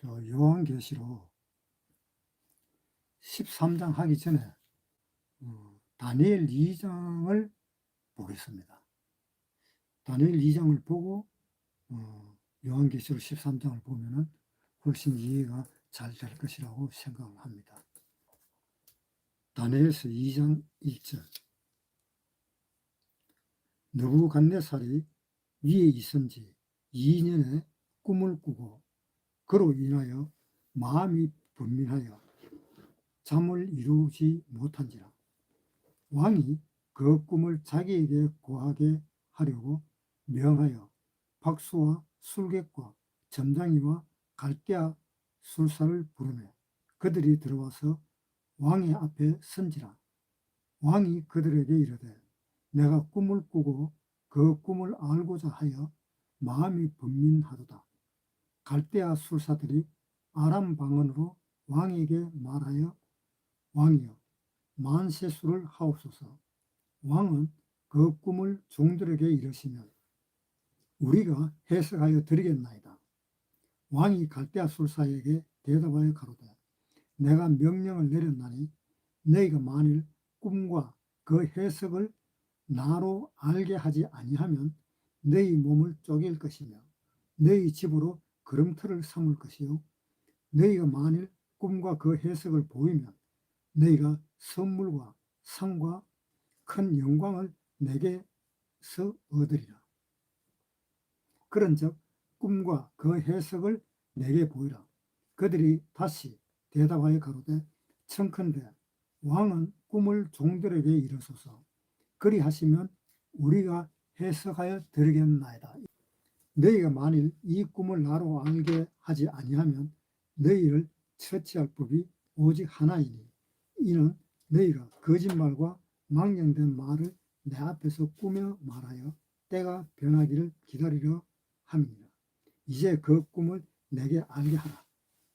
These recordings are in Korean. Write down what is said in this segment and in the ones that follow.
요한계시록 13장 하기 전에 다니엘 2장을 보겠습니다. 다니엘 2장을 보고 요한계시록 13장을 보면은 훨씬 이해가 잘 될 것이라고 생각을 합니다. 다니엘서 2장 1절. 느부갓네살이 위에 있은지 2년에 꿈을 꾸고 그로 인하여 마음이 분민하여 잠을 이루지 못한지라. 왕이 그 꿈을 자기에게 고하게 하려고 명하여 박수와 술객과 점장이와 갈대아 술사를 부르매 그들이 들어와서 왕의 앞에 선지라. 왕이 그들에게 이르되 내가 꿈을 꾸고 그 꿈을 알고자 하여 마음이 분민하도다. 갈대아 술사들이 아람 방언으로 왕에게 말하여 왕이여 만세수를 하옵소서. 왕은 그 꿈을 종들에게 이르시면 우리가 해석하여 드리겠나이다. 왕이 갈대아 술사에게 대답하여 가로되 내가 명령을 내렸나니 너희가 만일 꿈과 그 해석을 나로 알게 하지 아니하면 너희 몸을 쪼갤 것이며 너희 집으로 걸음터를 삼을 것이요 너희가 만일 꿈과 그 해석을 보이면 너희가 선물과 상과 큰 영광을 내게서 얻으리라. 그런즉 꿈과 그 해석을 내게 보이라. 그들이 다시 대답하여 가로되 청컨대 왕은 꿈을 종들에게 이르소서. 그리하시면 우리가 해석하여 드리겠나이다. 너희가 만일 이 꿈을 나로 알게 하지 아니하면 너희를 처치할 법이 오직 하나이니 이는 너희가 거짓말과 망령된 말을 내 앞에서 꾸며 말하여 때가 변하기를 기다리려 함이니라. 이제 그 꿈을 내게 알게 하라.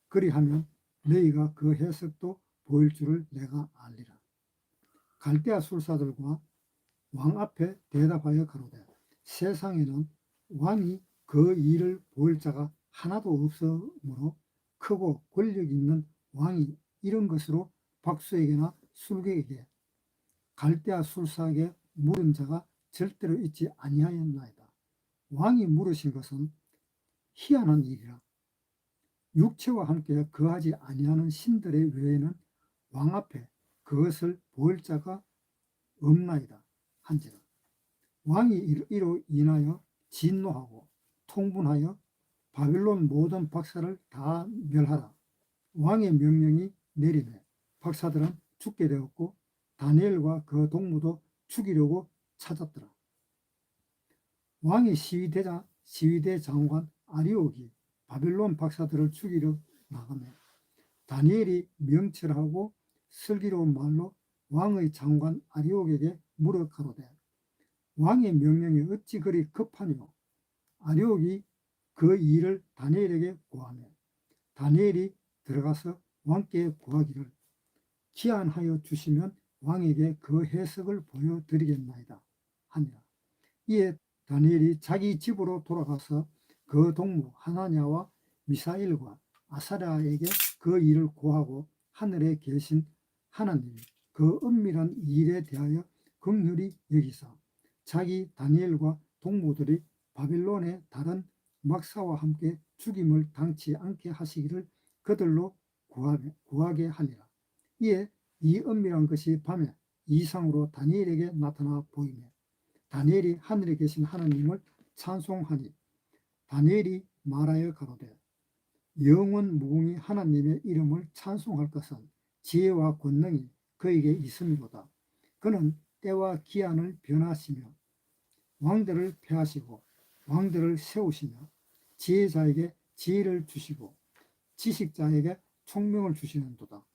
그리하면 너희가 그 해석도 보일 줄을 내가 알리라. 갈대아 술사들과 왕 앞에 대답하여 가로되 세상에는 왕이 그 일을 보일 자가 하나도 없으므로 크고 권력 있는 왕이 이런 것으로 박수에게나 술객에게 갈대아 술사에게 물은 자가 절대로 있지 아니하였나이다. 왕이 물으신 것은 희한한 일이라. 육체와 함께 거하지 아니하는 신들의 외에는 왕 앞에 그것을 보일 자가 없나이다 한지라. 왕이 이로 인하여 진노하고 통분하여 바빌론 모든 박사를 다 멸하라. 왕의 명령이 내리매 박사들은 죽게 되었고 다니엘과 그 동무도 죽이려고 찾았더라. 왕의 시위대 장관 아리옥이 바빌론 박사들을 죽이려 나가며 다니엘이 명철하고 슬기로운 말로 왕의 장관 아리옥에게 물어 가로되 왕의 명령이 어찌 그리 급하뇨? 아리옥이 그 일을 다니엘에게 고하며 다니엘이 들어가서 왕께 구하기를 기한하여 주시면 왕에게 그 해석을 보여드리겠나이다 하니라. 이에 다니엘이 자기 집으로 돌아가서 그 동무 하나냐와 미사일과 아사랴에게 그 일을 고하고 하늘에 계신 하나님이 그 은밀한 일에 대하여 긍휼히 여기사 자기 다니엘과 동무들이 바빌론의 다른 막사와 함께 죽임을 당치 않게 하시기를 그들로 구하게 하리라. 이에 이 은밀한 것이 밤에 이상으로 다니엘에게 나타나 보이며 다니엘이 하늘에 계신 하나님을 찬송하니 다니엘이 말하여 가로되 영원 무궁히 하나님의 이름을 찬송할 것은 지혜와 권능이 그에게 있음이로다. 그는 때와 기한을 변하시며 왕들을 폐하시고 왕들을 세우시며 지혜자에게 지혜를 주시고 지식자에게 총명을 주시는도다.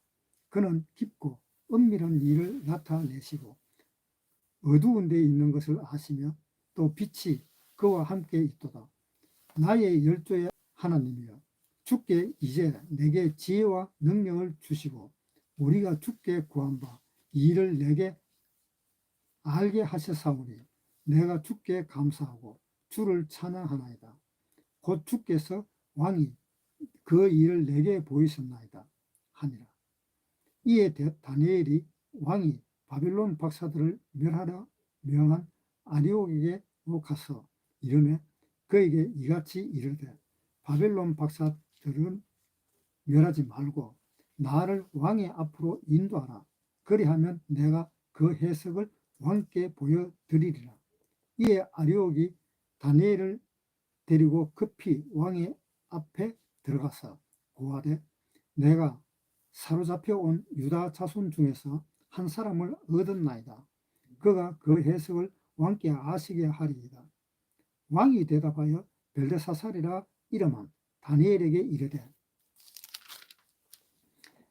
그는 깊고 은밀한 일을 나타내시고 어두운 데 있는 것을 아시며 또 빛이 그와 함께 있도다. 나의 열조의 하나님이여 주께 이제 내게 지혜와 능력을 주시고 우리가 주께 구한 바 이를 내게 알게 하셨사오니 내가 주께 감사하고 주를 찬양하나이다. 곧 주께서 왕이 그 일을 내게 보이셨나이다 하니라. 이에 다니엘이 왕이 바빌론 박사들을 멸하려 명한 아리옥에게로 가서 이르매 그에게 이같이 이르되 바벨론 박사들은 멸하지 말고 나를 왕의 앞으로 인도하라. 그리하면 내가 그 해석을 왕께 보여드리리라. 이에 아리옥이 다니엘을 데리고 급히 왕의 앞에 들어가서 고하되 내가 사로잡혀 온 유다 자손 중에서 한 사람을 얻었나이다. 그가 그 해석을 왕께 아시게 하리이다. 왕이 대답하여 벨드사살이라 이름한 다니엘에게 이르되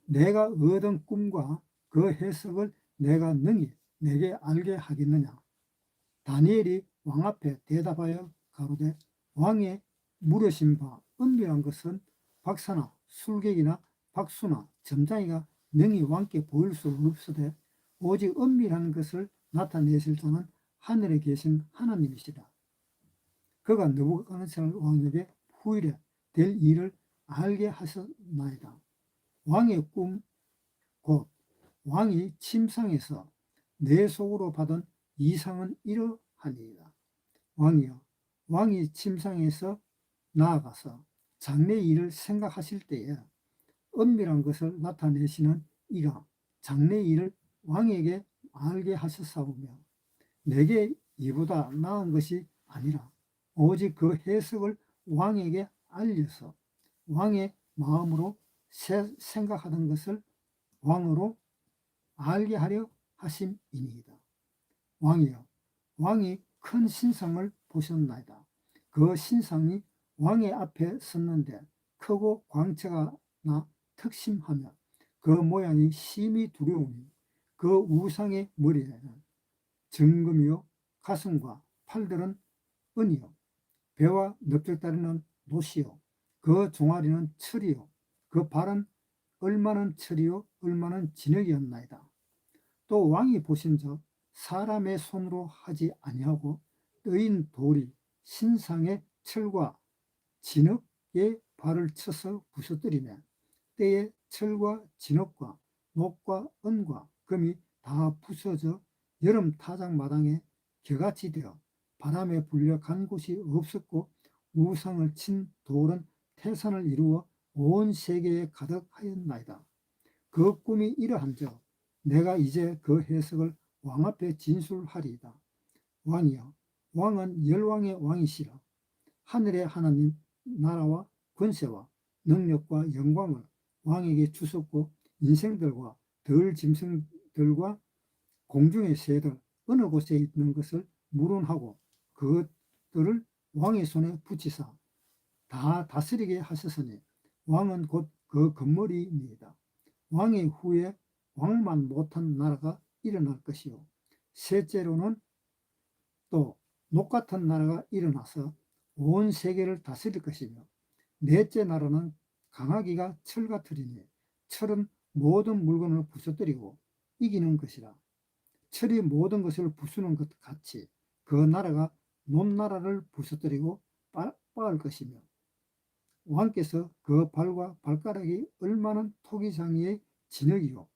내가 얻은 꿈과 그 해석을 내가 능히 내게 알게 하겠느냐. 다니엘이 왕 앞에 대답하여 가로되 왕의 물으신 바 은밀한 것은 박사나 술객이나 박수나 점장이가 능히 왕께 보일 수 없으되 오직 은밀한 것을 나타내실 자는 하늘에 계신 하나님이시라. 그가 느부갓네살 왕에게 후일에 될 일을 알게 하셨나이다. 왕의 꿈 곧 왕이 침상에서 내 속으로 받은 이상은 이러하니이다. 왕이여, 왕이 침상에서 나아가서 장래 일을 생각하실 때에 은밀한 것을 나타내시는 이가 장래 일을 왕에게 알게 하셨사오며 내게 이보다 나은 것이 아니라 오직 그 해석을 왕에게 알려서 왕의 마음으로 생각하던 것을 왕으로 알게 하려 하심이니이다. 왕이여, 왕이 큰 신상을 보셨나이다. 그 신상이 왕의 앞에 섰는데 크고 광채가 나 특심하며 그 모양이 심히 두려우니 그 우상의 머리에는 정금이요 가슴과 팔들은 은이요 배와 넓적다리는 노시요 그 종아리는 철이요 그 발은 얼마는 철이요 얼마는 진흙이었나이다. 또 왕이 보신즉 사람의 손으로 하지 아니하고 뜨인 돌이 신상의 철과 진흙의 발을 쳐서 부서뜨리며 때에 철과 진흙과 녹과 은과 금이 다 부서져 여름 타작 마당에 겨같이 되어 바람에 불려 간 곳이 없었고 우상을 친 돌은 태산을 이루어 온 세계에 가득하였나이다. 그 꿈이 이러한즉 내가 이제 그 해석을 왕 앞에 진술하리이다. 왕이여, 왕은 열왕의 왕이시라. 하늘의 하나님 나라와 권세와 능력과 영광을 왕에게 주셨고 인생들과 덜 짐승들과 공중의 새들 어느 곳에 있는 것을 물은하고 그것들을 왕의 손에 붙이사 다 다스리게 하셨으니 왕은 곧 그 건물이니이다. 왕의 후에 왕만 못한 나라가 일어날 것이요 셋째로는 또 녹같은 나라가 일어나서 온 세계를 다스릴 것이며 넷째 나라는 강하기가 철같으리니 철은 모든 물건을 부서뜨리고 이기는 것이라. 철이 모든 것을 부수는 것 같이 그 나라가 논나라를 부서뜨리고 빠을 것이며 왕께서 그 발과 발가락이 얼마는 토기장이의 진흙이요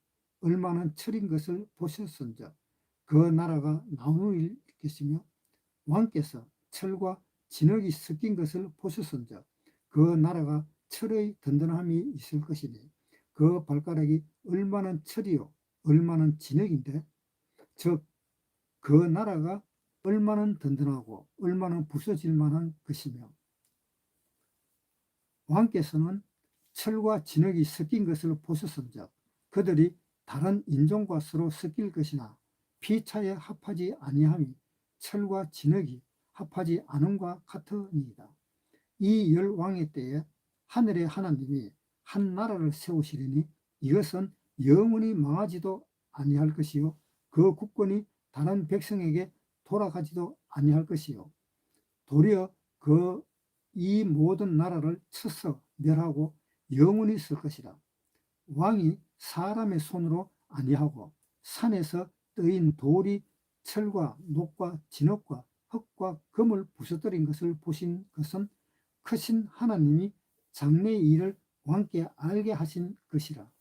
얼마는 철인 것을 보셨은즉 그 나라가 나누일 것이며 왕께서 철과 진흙이 섞인 것을 보셨은즉 그 나라가 철의 든든함이 있을 것이니 그 발가락이 얼마는 철이요 얼마는 진흙인데 즉 그 나라가 얼마는 든든하고 얼마는 부서질 만한 것이며 왕께서는 철과 진흙이 섞인 것을 보셨은즉 그들이 다른 인종과 서로 섞일 것이나 피차에 합하지 아니함이 철과 진흙이 합하지 않음과 같으니이다. 이 열 왕의 때에 하늘의 하나님이 한 나라를 세우시리니 이것은 영원히 망하지도 아니할 것이요 그 국권이 다른 백성에게 돌아가지도 아니할 것이요 도리어 그 이 모든 나라를 쳐서 멸하고 영원히 쓸 것이라. 왕이 사람의 손으로 아니하고 산에서 뜨인 돌이 철과 녹과 진흙과 흙과 금을 부서뜨린 것을 보신 것은 크신 하나님이 장래의 일을 왕께 알게 하신 것이라.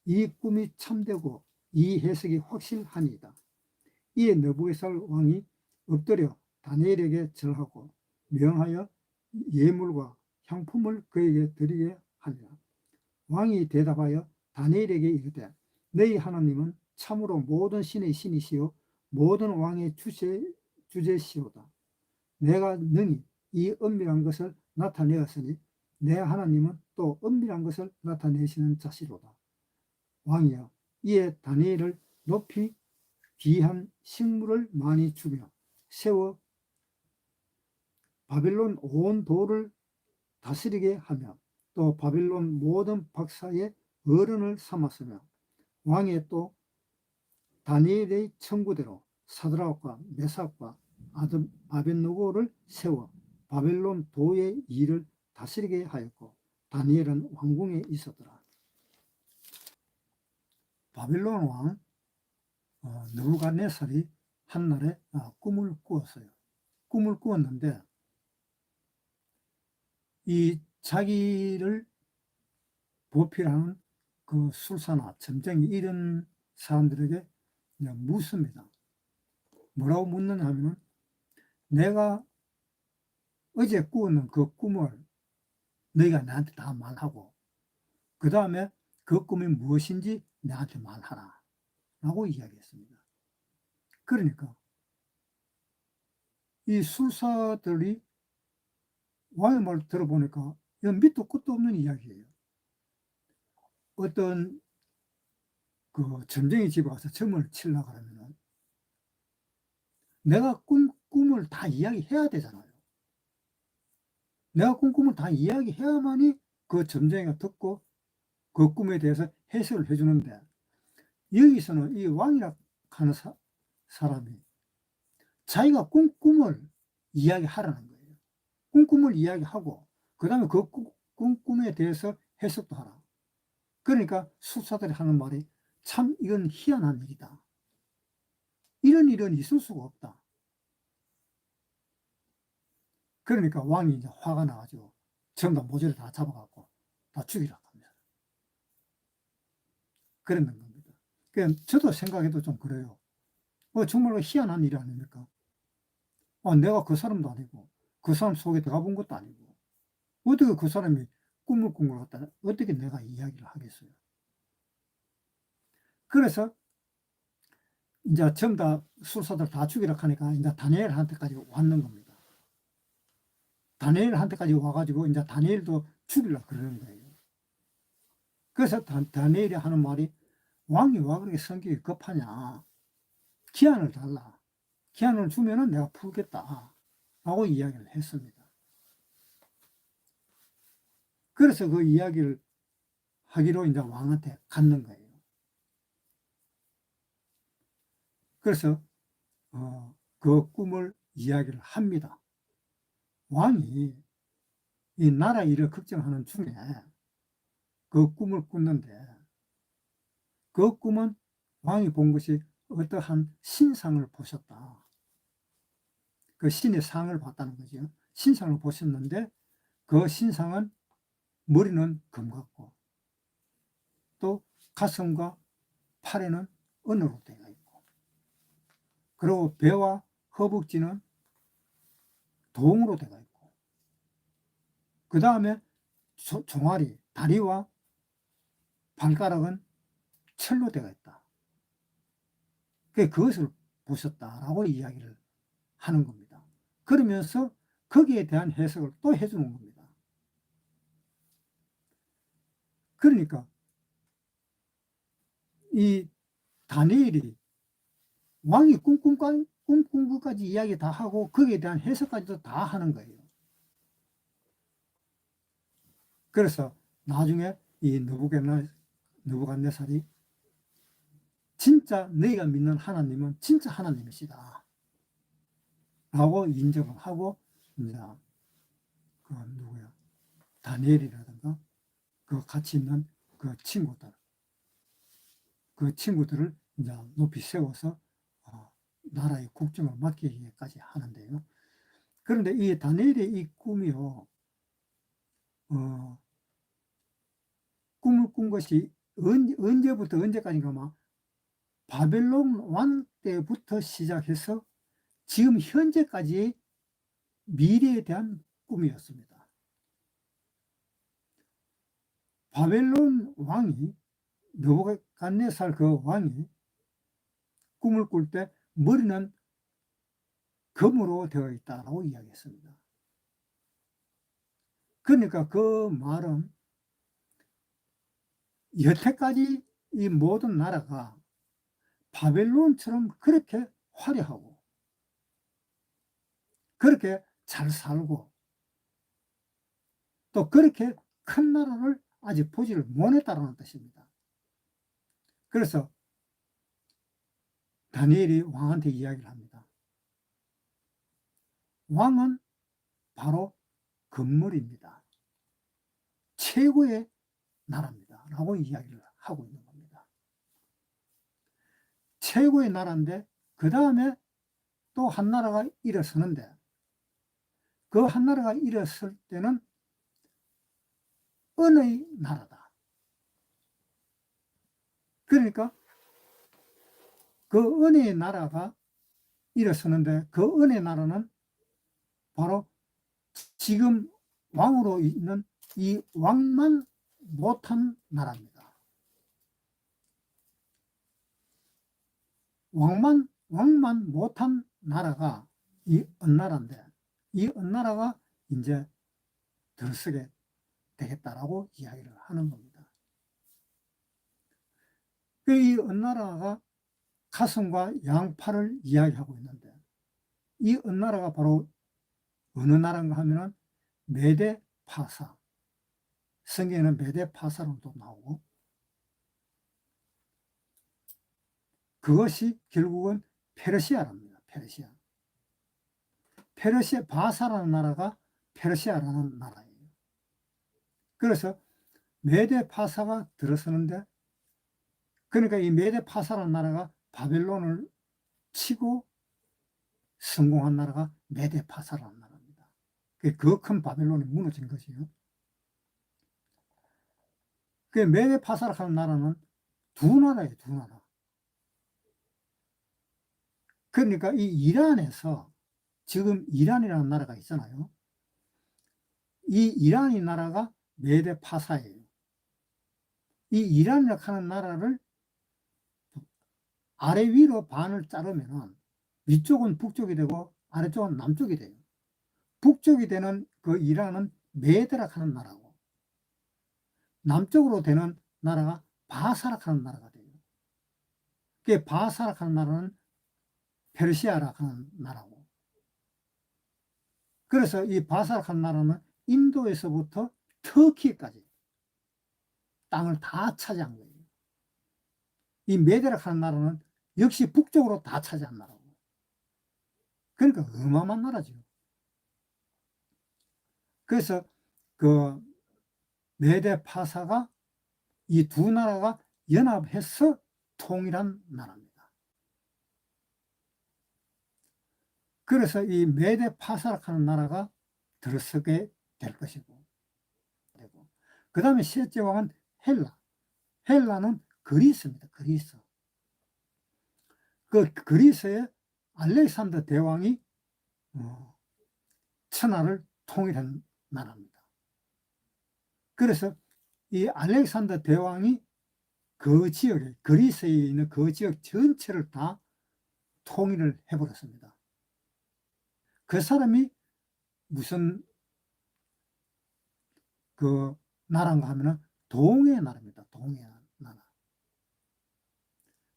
이 꿈이 참되고 이 해석이 확실하니이다. 이에 느부갓네살 왕이 엎드려 다니엘에게 절하고 명하여 예물과 향품을 그에게 드리게 하니라. 왕이 대답하여 다니엘에게 이르되 너희 하나님은 참으로 모든 신의 신이시요 모든 왕의 주제시오다. 내가 능히 이 은밀한 것을 나타내었으니 내 하나님은 또 은밀한 것을 나타내시는 자시로다. 왕이여, 이에 다니엘을 높이 귀한 식물을 많이 주며 세워 바벨론 온 도를 다스리게 하며 또 바벨론 모든 박사의 어른을 삼았으며 왕의 또 다니엘의 청구대로 사드락과 메삭과 아벳느고를 세워 바벨론 도의 일을 다스리게 하였고 다니엘은 왕궁에 있었더라. 바벨론 왕 느부갓네살이 한날에 꿈을 꾸었어요. 꿈을 꾸었는데 이 자기를 보필하는 그 술사나 점쟁이 이런 사람들에게 묻습니다. 뭐라고 묻느냐 하면은 내가 어제 꾸었는 그 꿈을 너희가 나한테 다 말하고 그 다음에 그 꿈이 무엇인지 나한테 말하라 라고 이야기했습니다. 그러니까 이 술사들이 왕의 말을 들어보니까 이건 밑도 끝도 없는 이야기예요. 어떤 그 점쟁이 집에 가서 점을 치려고 하면은 내가 꿈을 다 이야기해야 되잖아요. 내가 꿈을 다 이야기해야만이 그 점쟁이가 듣고 그 꿈에 대해서 해석을 해주는데 여기서는 이 왕이라 하는 사람이 자기가 꿈을 이야기하라는 거예요. 꿈을 이야기하고 그 다음에 그 꿈에 대해서 해석도 하라. 그러니까 술사들이 하는 말이 참 이건 희한한 일이다. 이런 일은 있을 수가 없다. 그러니까 왕이 이제 화가 나가지고 전부 다 모조리 다 잡아갖고 다 죽이라고 합니다. 그런 겁니다. 그러니까 저도 생각해도 좀 그래요. 정말로 희한한 일 아닙니까? 내가 그 사람도 아니고 그 사람 속에 들어가 본 것도 아니고 어떻게 그 사람이 꿈을 꾼 걸 갖다 어떻게 내가 이야기를 하겠어요? 그래서 이제 전부 다 술사들 다 죽이라고 하니까 이제 다니엘한테까지 왔는 겁니다. 다니엘한테까지 와가지고 이제 다니엘도 죽이려고 그러는 거예요. 그래서 다니엘이 하는 말이 왕이 왜 그렇게 성격이 급하냐? 기한을 달라. 기한을 주면은 내가 풀겠다. 라고 이야기를 했습니다. 그래서 그 이야기를 하기로 이제 왕한테 갔는 거예요. 그래서 그 꿈을 이야기를 합니다. 왕이 이 나라 일을 걱정하는 중에 그 꿈을 꿨는데 그 꿈은 왕이 본 것이 어떠한 신상을 보셨다. 그 신의 상을 봤다는 거죠. 신상을 보셨는데 그 신상은 머리는 금 같고 또 가슴과 팔에는 은으로 되어 있고 그리고 배와 허벅지는 동으로 되어 있고 그 다음에 종아리, 다리와 발가락은 철로 되어 있다. 그것을 보셨다라고 이야기를 하는 겁니다. 그러면서 거기에 대한 해석을 또 해주는 겁니다. 그러니까 이 다니엘이 왕이 꿈꾼 것까지 이야기 다 하고 거기에 대한 해석까지도 다 하는 거예요. 그래서 나중에 이 느부갓네살이 진짜 너희가 믿는 하나님은 진짜 하나님이시다 라고 인정을 하고 이제 그 누구야 다니엘이라든가 그 같이 있는 그 친구들을 이제 높이 세워서 나라의 국정을 맡기기까지 하는데요. 그런데 이 다니엘의 이 꿈이요, 꿈을 꾼 것이 언제부터 언제까지인가 막 바벨론 왕 때부터 시작해서 지금 현재까지의 미래에 대한 꿈이었습니다. 바벨론 왕이 느부갓네살 그 왕이 꿈을 꿀 때 머리는 금으로 되어 있다라고 이야기했습니다. 그러니까 그 말은 여태까지 이 모든 나라가 바벨론처럼 그렇게 화려하고 그렇게 잘 살고 또 그렇게 큰 나라를 아직 보지를 못했다는 뜻입니다. 그래서 다니엘이 왕한테 이야기를 합니다. 왕은 바로 건물입니다. 최고의 나라입니다. 라고 이야기를 하고 있는 겁니다. 최고의 나라인데 그 다음에 또 한 나라가 일어서는데 그 한 나라가 일어설 때는 은의 나라다. 그러니까 그 은의 나라가 일어서는데 그 은의 나라는 바로 지금 왕으로 있는 이 왕만 못한 나라입니다. 왕만 못한 나라가 이 은나라인데 이 은나라가 이제 들썩게 되겠다라고 이야기를 하는 겁니다. 이 은나라가 가슴과 양팔을 이야기하고 있는데 이 은나라가 바로 어느 나라인가 하면은 메데 파사. 성경에는 메데 파사로 또 나오고 그것이 결국은 페르시아랍니다. 페르시아 바사라는 나라가 페르시아라는 나라예요. 그래서 메데 파사가 들어서는데 그러니까 이 메데 파사라는 나라가 바벨론을 치고 성공한 나라가 메데 파사라는 나라입니다. 그 큰 바벨론이 무너진 것이요. 그 메데 파사라는 나라는 두 나라예요, 두 나라. 그러니까 이 이란에서 지금 이란이라는 나라가 있잖아요. 이 이란이 나라가 메데 파사예요. 이 이란이라고 하는 나라를 아래 위로 반을 자르면 위쪽은 북쪽이 되고 아래쪽은 남쪽이 돼요. 북쪽이 되는 그 이란은 메데라고 하는 나라고 남쪽으로 되는 나라가 바사라고 하는 나라가 돼요. 그 바사라고 하는 나라는 페르시아라고 하는 나라고. 그래서 이 바사라고 하는 나라는 인도에서부터 터키까지 땅을 다 차지한 거예요. 이 메데라고 하는 나라는 역시 북쪽으로 다 차지한 나라고. 그러니까 어마어마한 나라죠. 그래서 그 메데 파사가 이 두 나라가 연합해서 통일한 나라입니다. 그래서 이 메데 파사라고 하는 나라가 들어서게 될 것이고 그 다음에 셋째 왕은 헬라. 헬라는 그리스입니다. 그리스. 그 그리스의 알렉산더 대왕이 천하를 통일한 나라입니다. 그래서 이 알렉산더 대왕이 그 지역에 그리스에 있는 그 지역 전체를 다 통일을 해버렸습니다. 그 사람이 무슨 그 나라인가 하면은 동해 나라입니다. 동해 나라.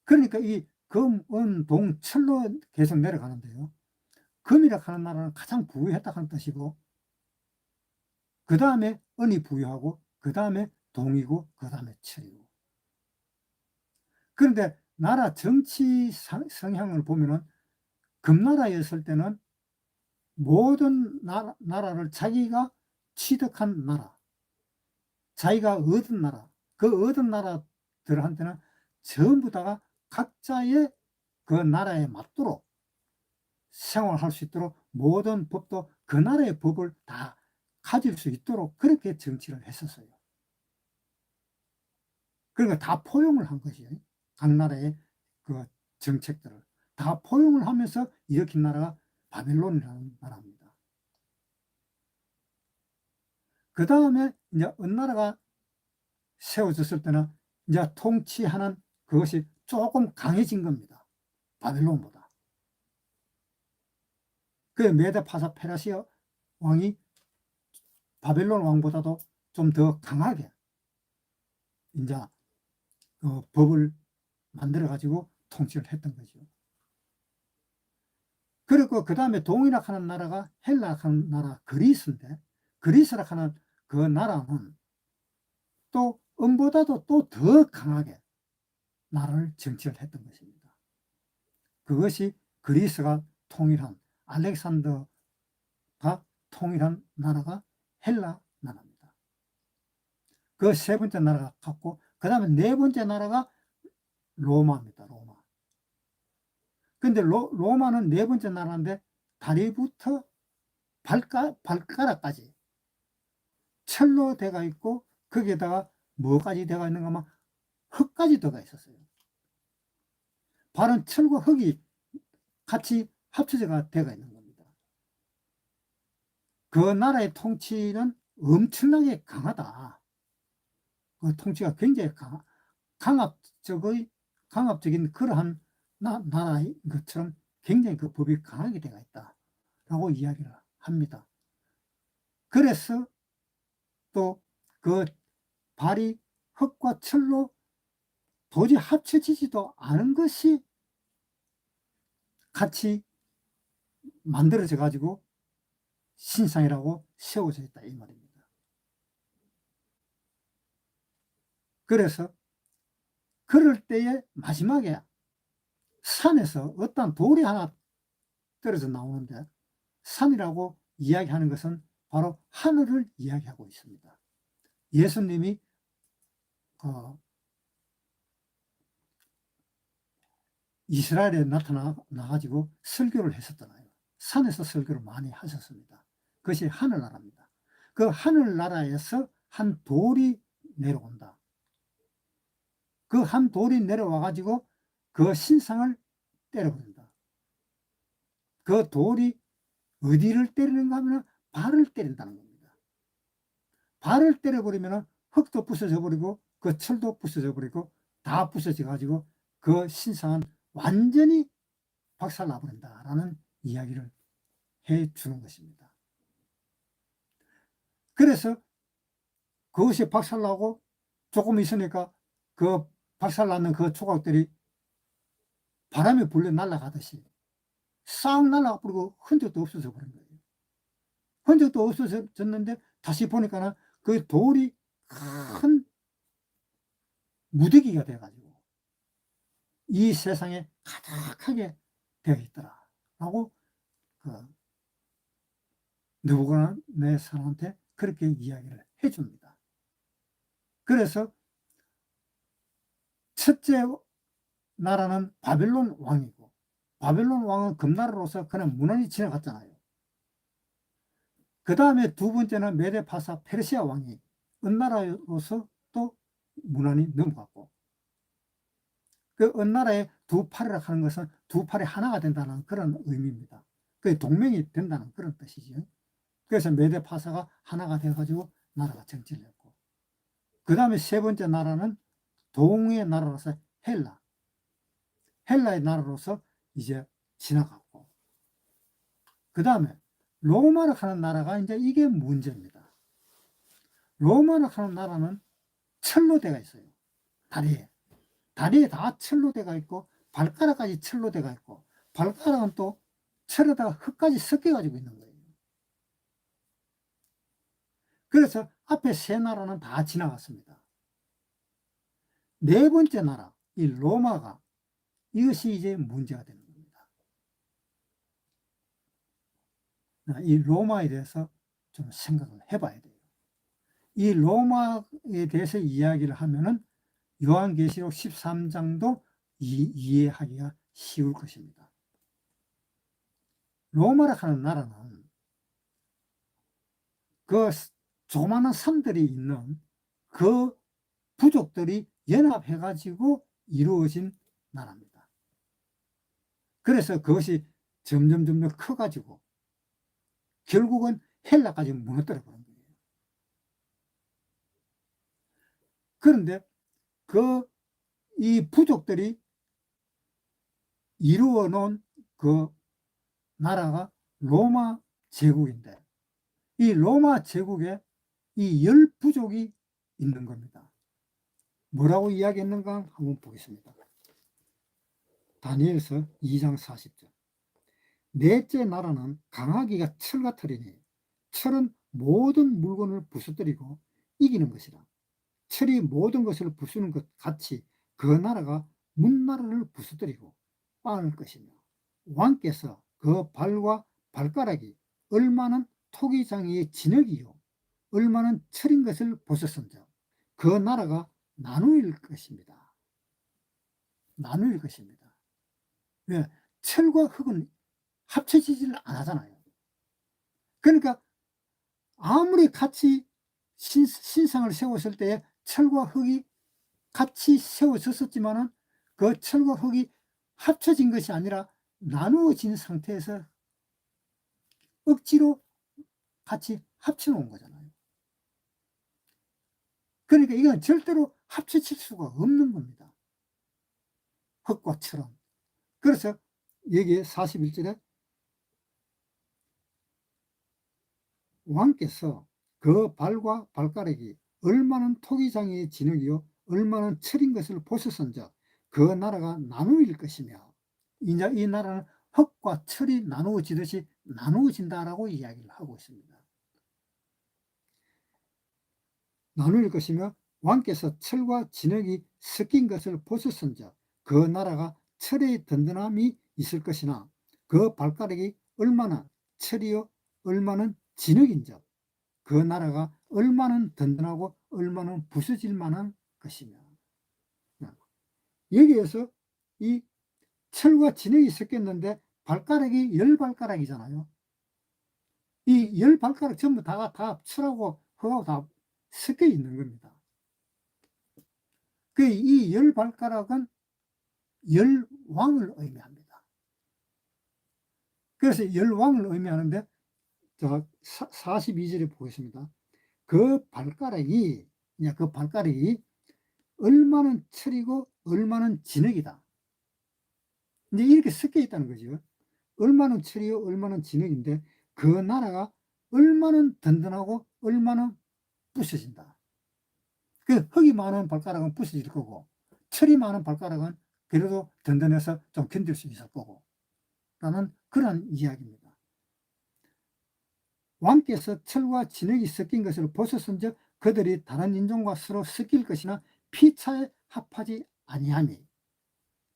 그러니까 이 금, 은, 동, 철로 계속 내려가는데요. 금이라 하는 나라는 가장 부유했다는 뜻이고 그 다음에 은이 부유하고 그 다음에 동이고 그 다음에 철이고. 그런데 나라 정치 성향을 보면은 금나라였을 때는 모든 나라를 자기가 취득한 나라, 자기가 얻은 나라, 그 얻은 나라들한테는 전부 다가 각자의 그 나라에 맞도록 생활할 수 있도록 모든 법도 그 나라의 법을 다 가질 수 있도록 그렇게 정치를 했었어요. 그러니까 다 포용을 한 것이에요. 각 나라의 그 정책들을 다 포용을 하면서 일으킨 나라가 바벨론이라는 나라입니다. 그 다음에 이제 어느 나라가 세워졌을 때는 이제 통치하는 그것이 조금 강해진 겁니다. 바벨론보다. 그 메데 파사 페르시아 왕이 바벨론 왕보다도 좀 더 강하게 이제 법을 만들어 가지고 통치를 했던 거죠. 그리고 그 다음에 동이락 하는 나라가 헬라락 하는 나라 그리스인데, 그리스락 하는 그 나라는 또 음보다도 또 더 강하게 나라를 정치를 했던 것입니다. 그것이 그리스가 통일한, 알렉산더가 통일한 나라가 헬라 나라입니다. 그 세 번째 나라가 같고, 그 다음에 네 번째 나라가 로마입니다. 로마. 근데 로마는 네 번째 나라인데 다리부터 발가락까지 철로 되어 있고, 거기에다가 뭐까지 되어 있는가 하면 흙까지 들어가 있었어요. 발은 철과 흙이 같이 합쳐져가 되어 있는 겁니다. 그 나라의 통치는 엄청나게 강하다. 그 통치가 굉장히 강압적인 그러한 나라인 것처럼 굉장히 그 법이 강하게 되어 있다라고 이야기를 합니다. 그래서 또 그 발이 흙과 철로 도저히 합쳐지지도 않은 것이 같이 만들어져 가지고 신상이라고 세워져 있다 이 말입니다. 그래서 그럴 때에 마지막에 산에서 어떤 돌이 하나 떨어져 나오는데, 산이라고 이야기하는 것은 바로 하늘을 이야기하고 있습니다. 예수님이 이스라엘에 나가지고 설교를 했었잖아요. 산에서 설교를 많이 하셨습니다. 그것이 하늘나라입니다. 그 하늘나라에서 한 돌이 내려온다. 그 한 돌이 내려와 가지고 그 신상을 때려버린다. 그 돌이 어디를 때리는가 하면 발을 때린다는 겁니다. 발을 때려버리면 흙도 부서져 버리고 그 철도 부서져 버리고 다 부서져 가지고 그 신상은 완전히 박살나버린다라는 이야기를 해 주는 것입니다. 그래서 그것이 박살나고 조금 있으니까 그 박살나는 그 조각들이 바람에 불려 날아가듯이 싹 날아가 버리고 흔적도 없어져 버린 거예요. 흔적도 없어졌는데 다시 보니까는 그 돌이 큰 무더기가 돼 가지고 이 세상에 가득하게 되어 있더라라고 그 느부갓네살한테 그렇게 이야기를 해 줍니다. 그래서 첫째 나라는 바벨론 왕이고, 바벨론 왕은 금나라로서 그냥 무난히 지나갔잖아요. 그 다음에 두 번째는 메데파사 페르시아 왕이 은나라로서 또 무난히 넘어갔고, 그 은나라의 두 팔이라 하는 것은 두 팔이 하나가 된다는 그런 의미입니다. 그 동맹이 된다는 그런 뜻이죠. 그래서 메데파사가 하나가 돼가지고 나라가 정치를 했고, 그 다음에 세 번째 나라는 동의 나라로서 헬라의 나라로서 이제 지나갔고, 그 다음에 로마로 하는 나라가 이제 이게 문제입니다. 로마로 하는 나라는 철로 되어 있어요. 다리에 다 철로 되어 있고, 발가락까지 철로 되어 있고, 발가락은 또 철에다가 흙까지 섞여 가지고 있는 거예요. 그래서 앞에 세 나라는 다 지나갔습니다. 네 번째 나라, 이 로마가, 이것이 이제 문제가 되는 겁니다. 이 로마에 대해서 좀 생각을 해봐야 돼요. 이 로마에 대해서 이야기를 하면은 요한계시록 13장도 이해하기가 쉬울 것입니다. 로마라 하는 나라는 그 조그마한 산들이 있는 그 부족들이 연합해가지고 이루어진 나라입니다. 그래서 그것이 점점 커가지고 결국은 헬라까지 무너뜨려 버린 거예요. 그런데 이 부족들이 이루어 놓은 그 나라가 로마 제국인데, 이 로마 제국에 이 10부족이 있는 겁니다. 뭐라고 이야기했는가 한번 보겠습니다. 다니엘서 2장 40절. 넷째 나라는 강하기가 철과 털이니 철은 모든 물건을 부수뜨리고 이기는 것이라. 철이 모든 것을 부수는 것 같이 그 나라가 문나라를 부수뜨리고 빠을 것이며, 왕께서 그 발과 발가락이 얼마는 토기장이의 진흙이요 얼마는 철인 것을 보셨은즉 그 나라가 나누일 것입니다. 나누일 것입니다. 왜? 철과 흙은 합쳐지지를 안 하잖아요. 그러니까 아무리 같이 신상을 세웠을 때에 철과 흙이 같이 세워졌었지만은 그 철과 흙이 합쳐진 것이 아니라 나누어진 상태에서 억지로 같이 합쳐놓은 거잖아요. 그러니까 이건 절대로 합쳐질 수가 없는 겁니다. 흙과 철은. 그래서 여기 41절에 왕께서 그 발과 발가락이 얼마는 토기장이의 진흙이요 얼마는 철인 것을 보셨은즉 그 나라가 나누일 것이며, 이제 이 나라는 흙과 철이 나누어지듯이 나누어진다라고 이야기를 하고 있습니다. 나누일 것이며, 왕께서 철과 진흙이 섞인 것을 보셨은즉 그 나라가 철의 든든함이 있을 것이나 그 발가락이 얼마나 철이요 얼마는 진흙인즉 그 나라가 얼마는 든든하고 얼마는 부서질 만한 것이며. 여기에서 이 철과 진흙이 섞였는데 발가락이 10발가락이잖아요. 이 10발가락 전부 다 철하고 흙하고 다 섞여 있는 겁니다. 이 10발가락은 10왕을 의미합니다. 그래서 10왕을 의미하는데, 자, 42절에 보겠습니다. 그 발가락이 얼마는 철이고 얼마는 진흙이다. 이제 이렇게 섞여 있다는 거죠. 얼마는 철이요 얼마는 진흙인데 그 나라가 얼마는 든든하고 얼마는 부서진다. 그 흙이 많은 발가락은 부서질 거고 철이 많은 발가락은 그래도 든든해서 좀 견딜 수 있을 거고 라는 그런 이야기입니다. 왕께서 철과 진흙이 섞인 것을 보셨은즉 그들이 다른 인종과 서로 섞일 것이나 피차에 합하지 아니하니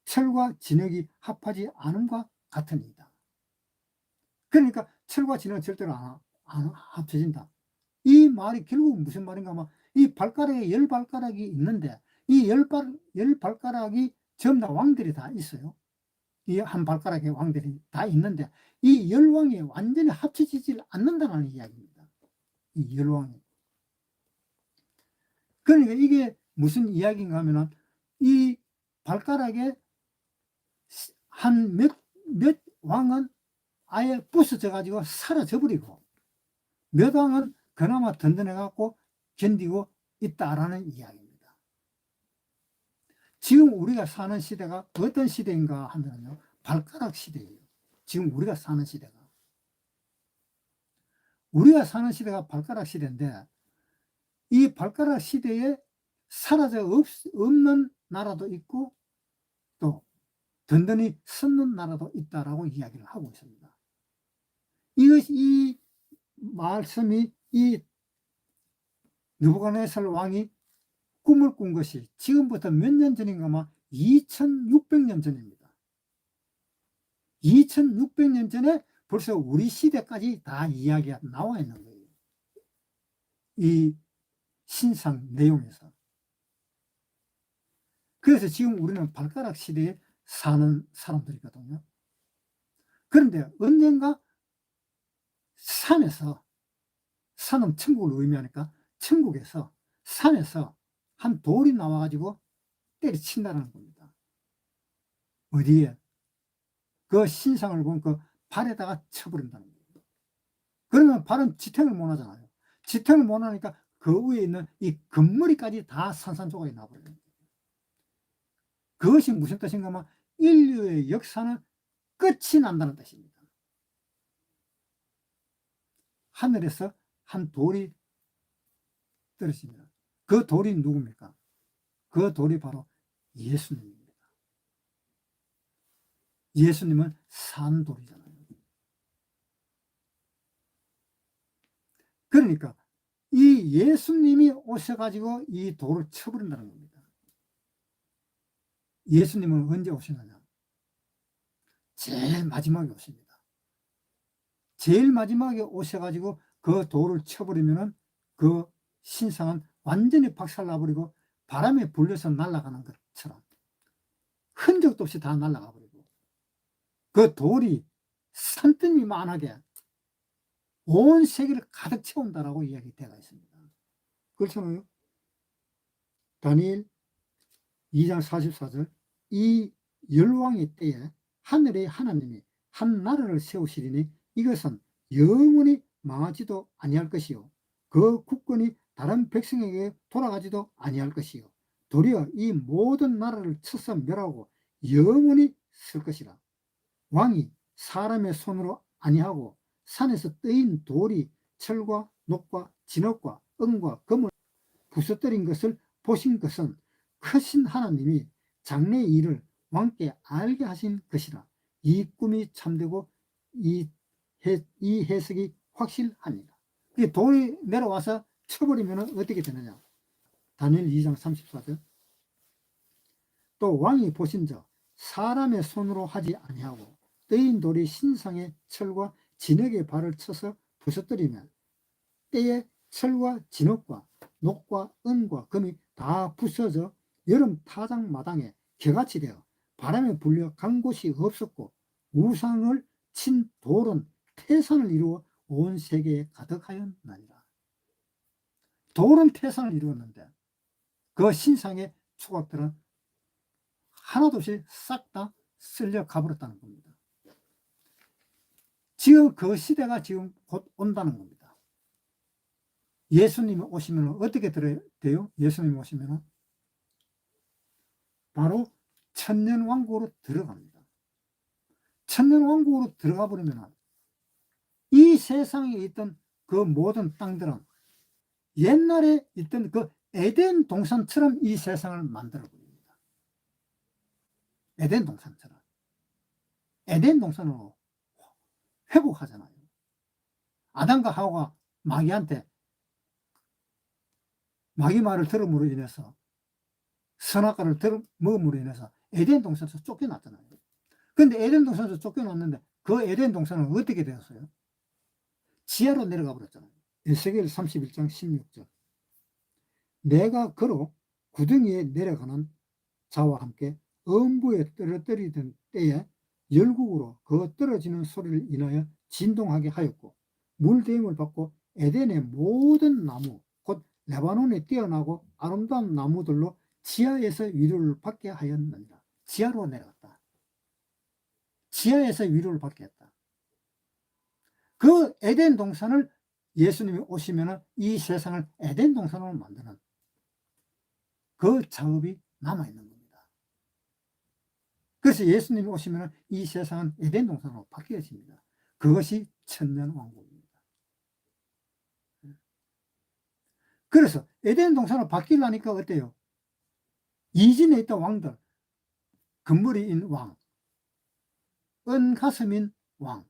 철과 진흙이 합하지 않음과 같으니이다. 그러니까 철과 진흙은 절대로 안 합쳐진다. 이 말이 결국 무슨 말인가 하면 이 발가락에 10발가락이 있는데 이 10발가락이 전부 다 왕들이 다 있어요. 이 한 발가락에 왕들이 다 있는데 이 10왕이 완전히 합쳐지지 않는다는 이야기입니다. 이 10왕이. 그러니까 이게 무슨 이야기인가 하면은 이 발가락에 한 몇 왕은 아예 부서져 가지고 사라져 버리고 몇 왕은 그나마 든든해 갖고 견디고 있다라는 이야기입니다. 지금 우리가 사는 시대가 어떤 시대인가 하면요, 발가락 시대예요. 지금 우리가 사는 시대가 발가락 시대인데 이 발가락 시대에 사라져 없는 나라도 있고 또 든든히 섰는 나라도 있다라고 이야기를 하고 있습니다. 이 말씀이 이 느부갓네살 왕이 꿈을 꾼 것이 지금부터 몇 년 전인가 아마 2600년 전입니다. 2600년 전에 벌써 우리 시대까지 다 이야기가 나와 있는 거예요. 이 신상 내용에서. 그래서 지금 우리는 발가락 시대에 사는 사람들이거든요. 그런데 언젠가 산은 천국을 의미하니까 천국에서 산에서 한 돌이 나와가지고 때려친다는 겁니다. 어디에? 그 신상을 본 그 발에다가 쳐버린다는 거예요. 그러면 발은 지탱을 못 하잖아요. 지탱을 못 하니까 그 위에 있는 이 금머리까지 다 산산조각이 나버려요. 그것이 무슨 뜻인가 하면 인류의 역사는 끝이 난다는 뜻입니다. 하늘에서 한 돌이 떨어집니다. 그 돌이 누굽니까? 그 돌이 바로 예수님입니다. 예수님은 산 돌이잖아요. 그러니까 이 예수님이 오셔가지고 이 돌을 쳐버린다는 겁니다. 예수님은 언제 오시느냐? 제일 마지막에 오십니다. 제일 마지막에 오셔가지고 그 돌을 쳐버리면은 그 신상은 완전히 박살나버리고 바람에 불려서 날아가는 것처럼 흔적도 없이 다 날아가 버리고 그 돌이 산더미만하게 온 세계를 가득 채운다라고 이야기되어 있습니다. 그렇잖아요. 다니엘 2장 44절 이 열왕의 때에 하늘의 하나님이 한 나라를 세우시리니 이것은 영원히 망하지도 아니할 것이요 그 국권이 다른 백성에게 돌아가지도 아니할 것이요 도리어 이 모든 나라를 쳐서 멸하고 영원히 쓸 것이라. 왕이 사람의 손으로 아니하고 산에서 뜨인 돌이 철과 녹과 진흙과 은과 금을 부서뜨린 것을 보신 것은 크신 하나님이 장래의 일을 왕께 알게 하신 것이라. 이 꿈이 참되고 이 해석이 확실합니다. 이 돌이 내려와서 쳐버리면 어떻게 되느냐? 다니엘 2장 34절 또 왕이 보신즉 사람의 손으로 하지 아니하고 뜨인 돌이 신상의 철과 진흙의 발을 쳐서 부서뜨리면 때에 철과 진흙과 녹과 은과 금이 다 부서져 여름 타작마당에 겨같이 되어 바람에 불려 간 곳이 없었고 우상을 친 돌은 태산을 이루어 온 세계에 가득하였나니라. 돌은 태산을 이루었는데 그 신상의 조각들은 하나도 없이 싹 다 쓸려 가버렸다는 겁니다. 지금 그 시대가 지금 곧 온다는 겁니다. 예수님이 오시면 어떻게 돼요? 예수님이 오시면 바로 천년왕국으로 들어갑니다. 천년왕국으로 들어가 버리면 이 세상에 있던 그 모든 땅들은 옛날에 있던 그 에덴 동산처럼 이 세상을 만들어 버립니다. 에덴 동산처럼. 에덴 동산으로 회복하잖아요. 아담과 하와가 마귀한테 마귀 말을 들음으로 인해서 선악과를 먹음으로 인해서 에덴 동산에서 쫓겨났잖아요. 그런데 에덴 동산에서 쫓겨났는데 그 에덴 동산은 어떻게 되었어요? 지하로 내려가 버렸잖아요. 에스겔 31장 16절 내가 그로 구덩이에 내려가는 자와 함께 음부에 떨어뜨리던 때에 열국으로 그 떨어지는 소리를 인하여 진동하게 하였고 물대임을 받고 에덴의 모든 나무 곧 레바논에 뛰어나고 아름다운 나무들로 지하에서 위로를 받게 하였느니라. 지하로 내려갔다. 지하에서 위로를 받게 했다. 그 에덴 동산을 예수님이 오시면 이 세상을 에덴 동산으로 만드는 그 작업이 남아있는 겁니다. 그래서 예수님이 오시면 이 세상은 에덴 동산으로 바뀌어집니다. 그것이 천년왕국입니다. 그래서 에덴 동산으로 바뀌려니까 어때요? 이진에 있던 왕들, 금머리인 왕, 은가슴인 왕,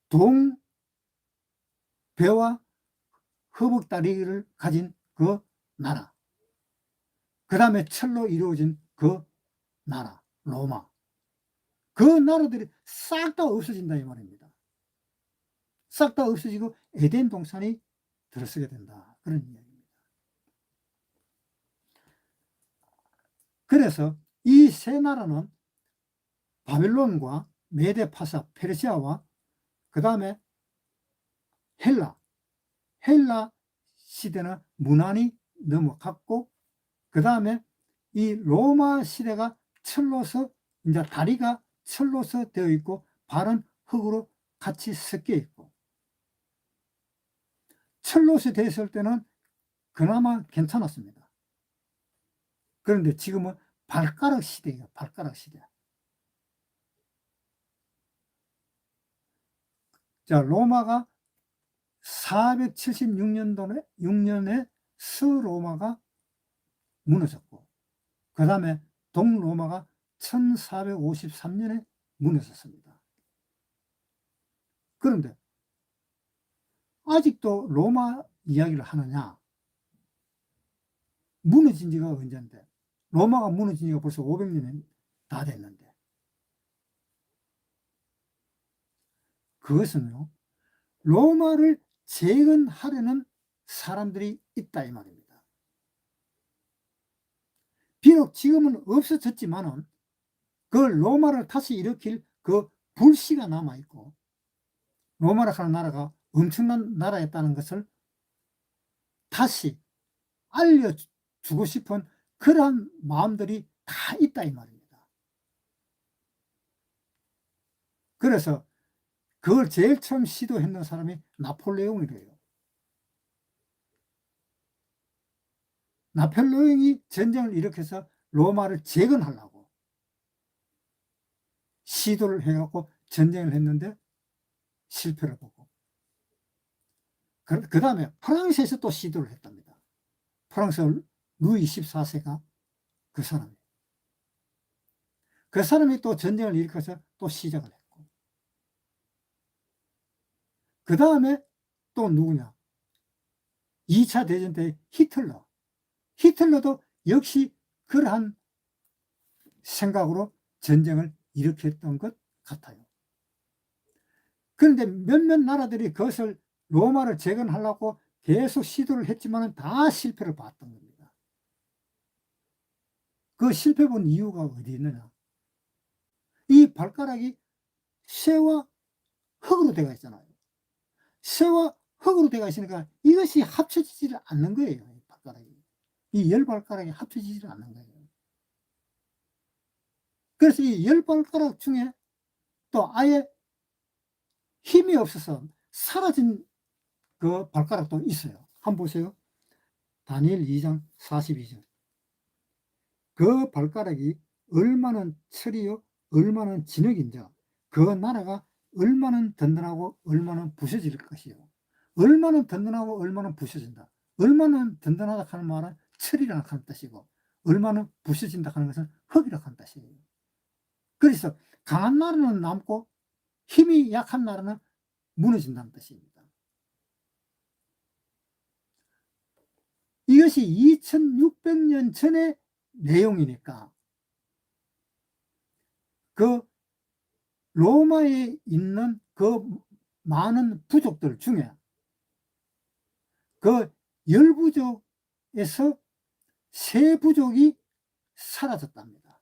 동배와 허벅다리를 가진 그 나라, 그 다음에 철로 이루어진 그 나라, 로마, 그 나라들이 싹 다 없어진다 이 말입니다. 싹 다 없어지고 에덴 동산이 들어서게 된다, 그런 이야기입니다. 그래서 이 세 나라는 바벨론과 메데파사, 페르시아와 그 다음에 헬라 시대는 무난히 넘어갔고 그 다음에 이 로마 시대가 철로서, 이제 다리가 철로서 되어 있고 발은 흙으로 같이 섞여 있고, 철로서 되었을 때는 그나마 괜찮았습니다. 그런데 지금은 발가락 시대예요. 발가락 시대. 자, 로마가 476년도에 6년에 서로마가 무너졌고, 그 다음에 동로마가 1453년에 무너졌습니다. 그런데 아직도 로마 이야기를 하느냐? 무너진 지가 언젠데? 로마가 무너진 지가 벌써 500년이 다 됐는데. 그것은요, 로마를 재건하려는 사람들이 있다 이 말입니다. 비록 지금은 없어졌지만은 그 로마를 다시 일으킬 그 불씨가 남아있고, 로마라는 나라가 엄청난 나라였다는 것을 다시 알려주고 싶은 그러한 마음들이 다 있다 이 말입니다. 그래서 그걸 제일 처음 시도했는 사람이 나폴레옹이래요. 나폴레옹이 전쟁을 일으켜서 로마를 재건하려고 시도를 해갖고 전쟁을 했는데 실패를 보고, 그 다음에 프랑스에서 또 시도를 했답니다. 프랑스 루이 14세가 그 사람이 또 전쟁을 일으켜서 또 시작을 했고, 그 다음에 또 누구냐? 2차 대전 때 히틀러도 역시 그러한 생각으로 전쟁을 일으켰던 것 같아요. 그런데 몇몇 나라들이 그것을 로마를 재건하려고 계속 시도를 했지만 다 실패를 봤던 겁니다. 그 실패 본 이유가 어디 있느냐? 이 발가락이 쇠와 흙으로 되어 있잖아요. 쇠와 흙으로 되어 있으니까 이것이 합쳐지지를 않는 거예요. 이 발가락이. 이 열 발가락이 합쳐지지를 않는 거예요. 그래서 이 열 발가락 중에 또 아예 힘이 없어서 사라진 그 발가락도 있어요. 한번 보세요. 다니엘 2장 42절. 그 발가락이 얼마나 철이요 얼마나 진흙인지 그 나라가 얼마나 든든하고 얼마나 부서질 것이요. 얼마나 든든하고 얼마나 부서진다. 얼마나 든든하다 하는 말은 철이라 하는 뜻이고, 얼마나 부서진다 하는 것은 흙이라 하는 뜻이에요. 그래서 강한 나라는 남고 힘이 약한 나라는 무너진다는 뜻입니다. 이것이 2600년 전의 내용이니까 그 로마에 있는 그 많은 부족들 중에 그 열부족에서 세 부족이 사라졌답니다.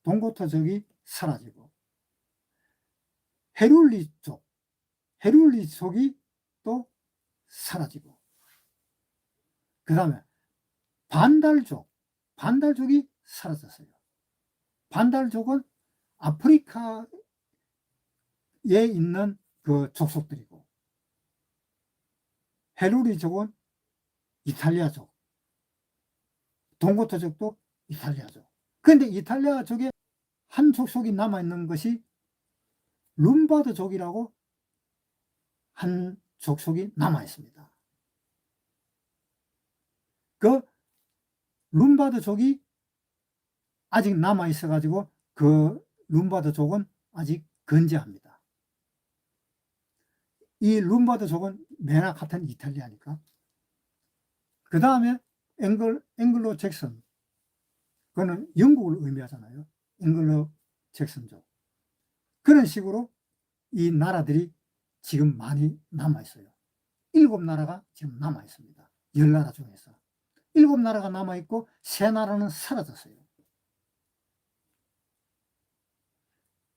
동고토족이 사라지고, 헤룰리족이 또 사라지고, 그 다음에 반달족이 사라졌어요. 반달족은 아프리카에 있는 그 족속들이고, 헤루리족은 이탈리아족, 동고토족도 이탈리아족. 그런데 이탈리아족에 한 족속이 남아있는 것이 룸바드족이라고 한 족속이 남아있습니다. 그 룸바드족이 아직 남아있어가지고 그 룸바드족은 아직 건재합니다. 이 룸바드족은 맨나 같은 이탈리아니까. 그 다음에 앵글로 잭슨, 그거는 영국을 의미하잖아요. 앵글로 잭슨족. 그런 식으로 이 나라들이 지금 많이 남아있어요. 7나라가 지금 남아있습니다. 10나라 중에서 7나라가 남아있고 3나라는 사라졌어요.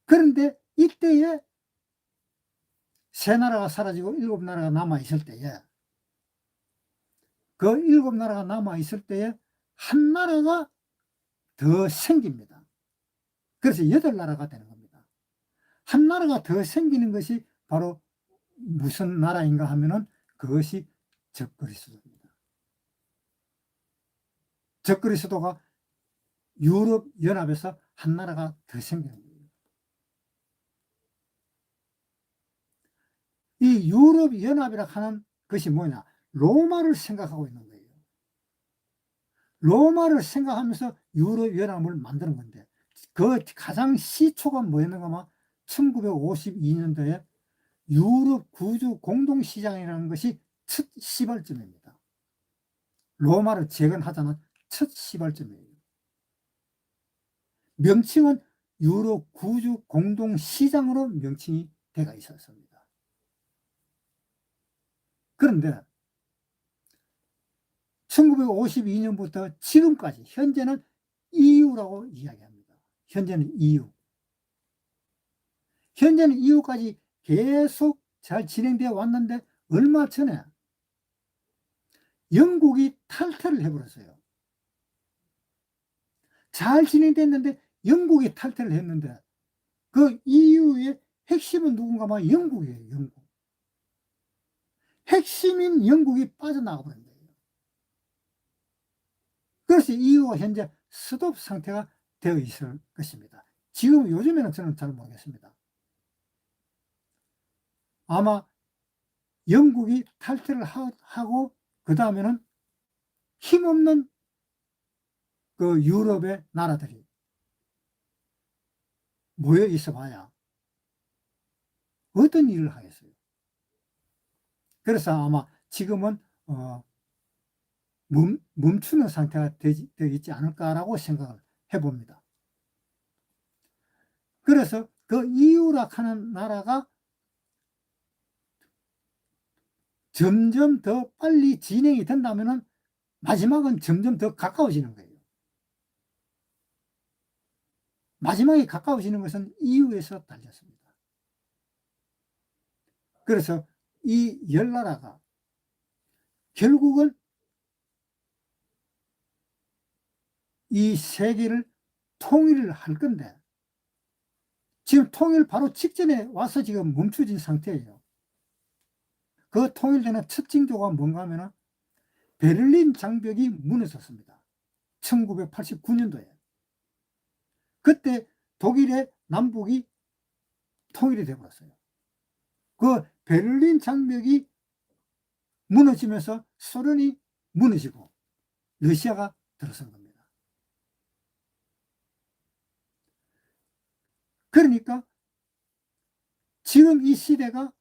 그런데 이때에 3나라가 사라지고 7나라가 남아있을 때에 그 7나라가 남아 있을 때에 한 나라가 더 생깁니다. 그래서 8나라가 되는 겁니다. 한 나라가 더 생기는 것이 바로 무슨 나라인가 하면은 그것이 적그리스도입니다. 적그리스도가 유럽 연합에서 한 나라가 더 생기는 거예요. 이 유럽 연합이라 하는 것이 뭐냐? 로마를 생각하고 있는 거예요. 로마를 생각하면서 유럽 연합을 만드는 건데, 그 가장 시초가 뭐였는가 하면 1952년도에 유럽 구주 공동시장이라는 것이 첫 시발점입니다. 로마를 재건하자는 첫 시발점이에요. 명칭은 유럽 구주 공동시장으로 명칭이 되어 있었습니다. 그런데 1952년부터 지금까지 현재는 EU라고 이야기합니다. 현재는 EU. 현재는 EU까지 계속 잘 진행되어 왔는데 얼마 전에 영국이 탈퇴를 해버렸어요. 잘 진행됐는데 영국이 탈퇴를 했는데 그 EU의 핵심은 누군가 하면 영국이에요. 영국. 핵심인 영국이 빠져나가 버린 거예요. 그래서 EU가 현재 스톱 상태가 되어 있을 것입니다. 지금 요즘에는 저는 잘 모르겠습니다. 아마 영국이 탈퇴를 하고 그 다음에는 힘없는 그 유럽의 나라들이 모여 있어 봐야 어떤 일을 하겠어요. 그래서 아마 지금은 멈추는 상태가 되어 있지 않을까라고 생각을 해봅니다. 그래서 그 EU라 하는 나라가 점점 더 빨리 진행이 된다면 마지막은 점점 더 가까워지는 거예요. 마지막에 가까워지는 것은 EU에서 달렸습니다. 그래서 이 10나라가 결국은 이 세계를 통일을 할 건데 지금 통일 바로 직전에 와서 지금 멈춰진 상태예요. 그 통일되는 첫 징조가 뭔가 하면 베를린 장벽이 무너졌습니다. 1989년도에. 그때 독일의 남북이 통일이 되어버렸어요. 그 베를린 장벽이 무너지면서 소련이 무너지고 러시아가 들어선 겁니다. 그러니까 지금 이 시대가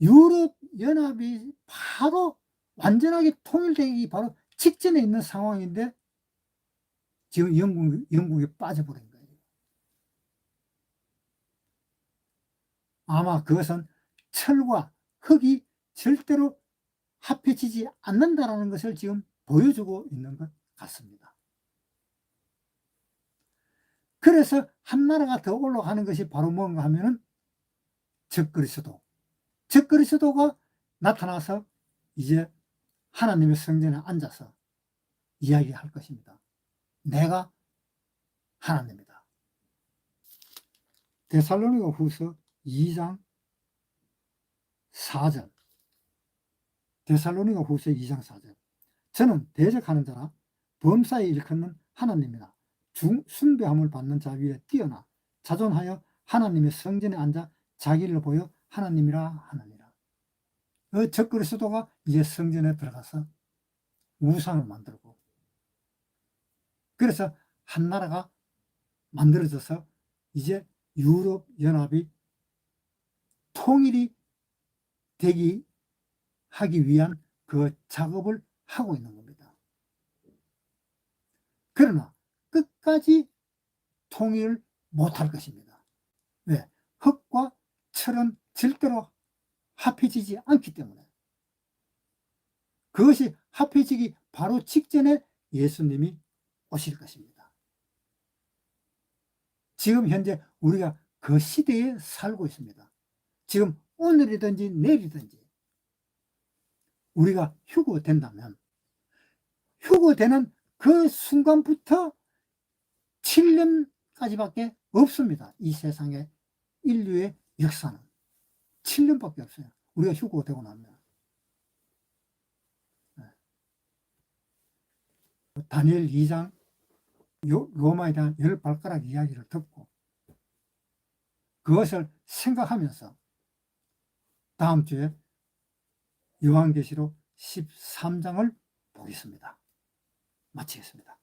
유럽 연합이 바로 완전하게 통일되기 바로 직전에 있는 상황인데 지금 영국이 빠져버린 거예요. 아마 그것은 철과 흙이 절대로 합해지지 않는다는 것을 지금 보여주고 있는 것 같습니다. 그래서 한 나라가 더 올라가는 것이 바로 뭔가 하면은 적그리스도. 적그리스도가 나타나서 이제 하나님의 성전에 앉아서 이야기할 것입니다. 내가 하나님이다. 데살로니가 후서 2장 4절. 데살로니가 후서 2장 4절. 저는 대적하는 자라 범사에 일컫는 하나님이나 숭배함을 받는 자 위에 뛰어나 자존하여 하나님의 성전에 앉아 자기를 보여 하나님이라 하느니라. 그 적그리스도가 이제 성전에 들어가서 우상을 만들고 그래서 한 나라가 만들어져서 이제 유럽 연합이 통일이 하기 위한 그 작업을 하고 있는 겁니다. 그러나 끝까지 통일을 못할 것입니다. 왜? 흙과 철은 절대로 합해지지 않기 때문에 그것이 합해지기 바로 직전에 예수님이 오실 것입니다. 지금 현재 우리가 그 시대에 살고 있습니다. 지금 오늘이든지 내일이든지 우리가 휴거된다면 휴거되는 그 순간부터 7년까지밖에 없습니다. 이 세상에 인류의 역사는 7년밖에 없어요. 우리가 휴거되고 나면. 다니엘 2장 로마에 대한 10발가락 이야기를 듣고 그것을 생각하면서 다음 주에 요한계시록 13장을 보겠습니다. 마치겠습니다.